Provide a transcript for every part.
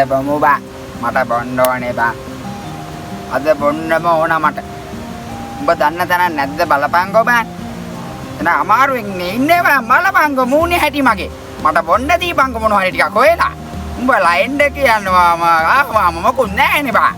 බමු බා. මට බොන්න ඕනේ බා. අද බොන්නම ඕන මට. උඹ දන්න තැන නැද්ද බලපංකෝ බා. එන අමාරුවෙන් ඉන්නේ බා බලපංකෝ මූණේ හැටි මගේ. මට බොන්න දීපංකෝ මොනවා හරි ටිකක් හොයලා. උඹලා එන්න කියනවාම ආවම මොකුත් නැහැනේ බා.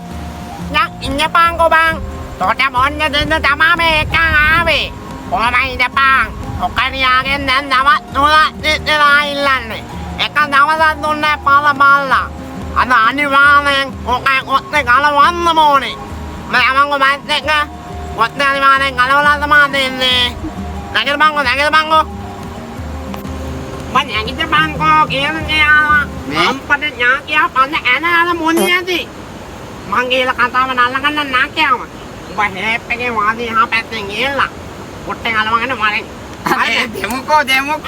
Nhắc ඉන්න පංකෝ බං. තොට බොන්න දෙන්න තමා මේ එකන් ආවේ. කොහමයිද බං? ඔකනියාගෙන් දැන් නවත් නුලා ඉල්ලන්නේ. එක දවසක් දුන්නේ පාල බල්ලා. අද අනිවාර්යෙන් ඔකේ ඔත්තේ ගලවන්න ඕනේ. මම මයිත් එක ඔත්තේ අනිවාර්යෙන් ගලවලා තමයි දෙන්නේ. නැගිට බංකෝ. මම නැගිට බංකෝ කියන්නේ ආවා. මම පද ඥාකියා පන්න ඇනලා මොන්නේදී. මං ගිහලා කතාව නල්ලගන්න නාකියාව. උඹ හැප් එකේ වාදී හා පැත්තෙන් ගිහලා පොට්ටෙන් අලවගෙන මරෙන්. දෙමුකෝ යමයි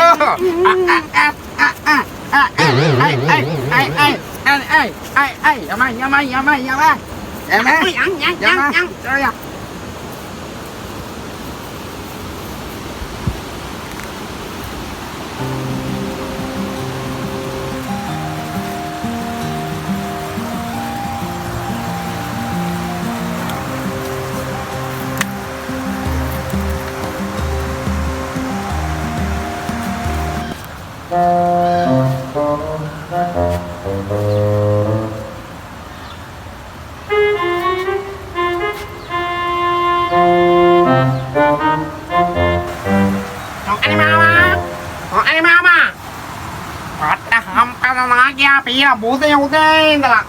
Pia bố tiêu thế là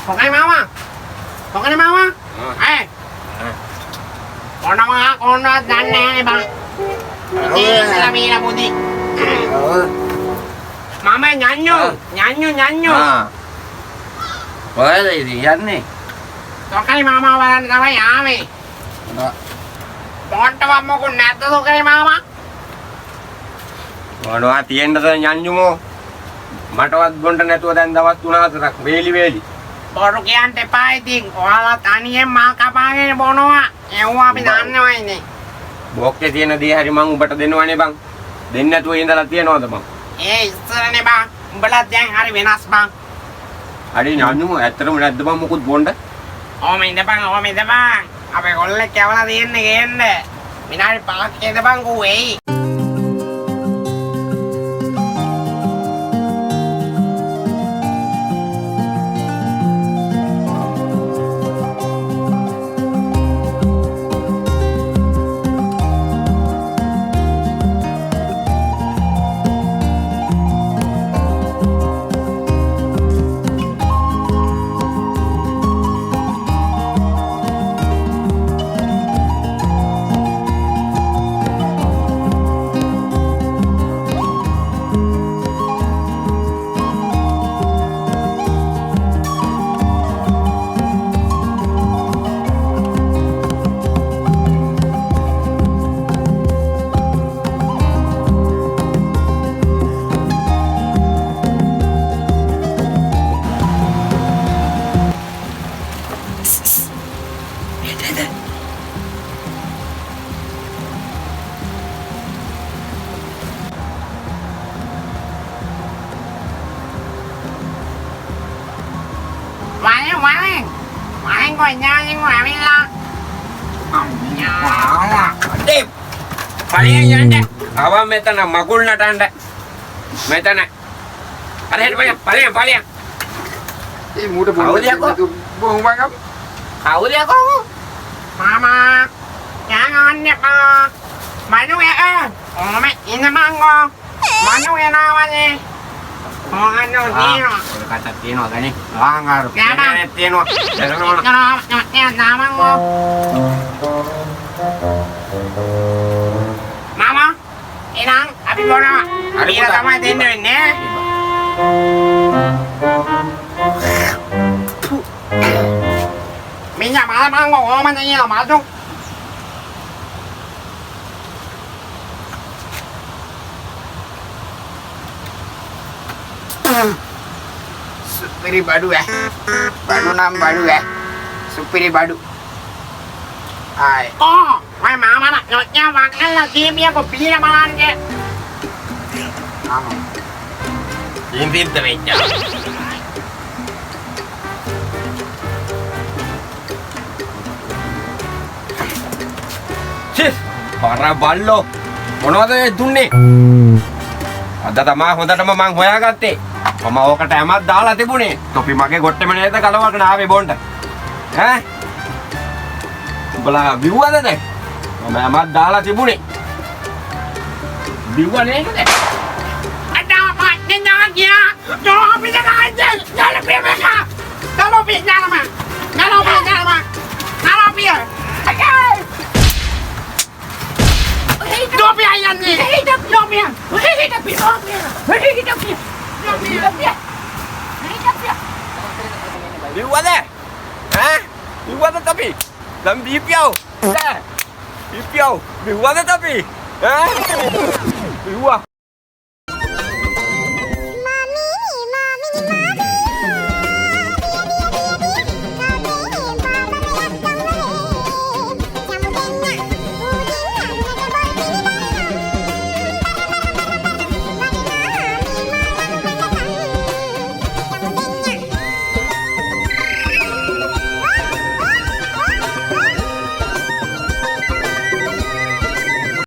còn ai máu à còn ai máu á ê còn đâu á con đánh nè bà đi là mi là bố đi mà mày nhắn nhú với gì nhắn đi còn cái máu bà ra phải à mày bọn tao mà con nát tao cái máu á còn đó tiền đó nhắn nhú mô මටවත් බොන්න නැතුව දැන් දවස් 3-4ක් වේලි බොරු කියන්ට එපා ඉතින් ඔයාලා තනියෙන් මා කපාගෙන බොනවා එව්වා අපි දන්නවයිනේ බොක්කේ තියෙන දේ හරි මං උඹට දෙනවනේ බං දෙන්න නැතුව ඉඳලා තියනවද බං ඒ ඉස්සරනේ බං උඹලා දැන් හරි වෙනස් බං හරි ඥාන්නු ඇත්තටම නැද්ද බං මොකුත් බොන්න ඕම ඉඳපන් අපේ කොල්ලෙක් කැවලා තියෙන්නේ ගේන්න විනාඩි 5ක් ඉඳපන් කෝ එයි Anh ngồi nha, anh ngồi bên là Dip Paling yanda Awa metana magul na tanda Metana Paling Ih muda bohong banget Kau dia kau Mama Jangan ya pak Manu ya Oh mẹ ini mango Manu ya namanya Oh ano Tino Kata Tino tadi Langar Tino Ya nama mo Mama Inang Abi bono Abi na tama din din eh Minyak malam mango Oh man ini lah masuk Supiri badu ya. Badu nam badu ya. Supiri badu. Ai. Oh, mai mama nak nyotnya makan lah dia kopi na malan ke. Amo. Hindi ito medya පර බල්ලෝ මොනවද දුන්නේ? අද තමයි හොඳටම මං හොයාගත්තේ. මම ඕකට හැමක් දාලා තිබුණේ. තොපි මගේ ගොට්ටෙම නේද කලවගෙන ආවේ බොන්න. ඈ? උඹලා බිව්වද දැන්? මම හැමක් දාලා තිබුණේ. බිව්ව නේද? Ada maknya dia. Jangan bisa aja. Jangan biar mereka. Kalau bisa mah. Kalau bisa mah. Kalau biar. Okey. Dua biar yang ni. Hidup dua biar. Hidup dua biar. Hidup biar. Hidup biar. Hidup biar. බිව්වද? ඈ? බිව්වද තොපි? දැන් බීපියව. ඈ? බීපියව. බිව්වද තොපි? ඈ?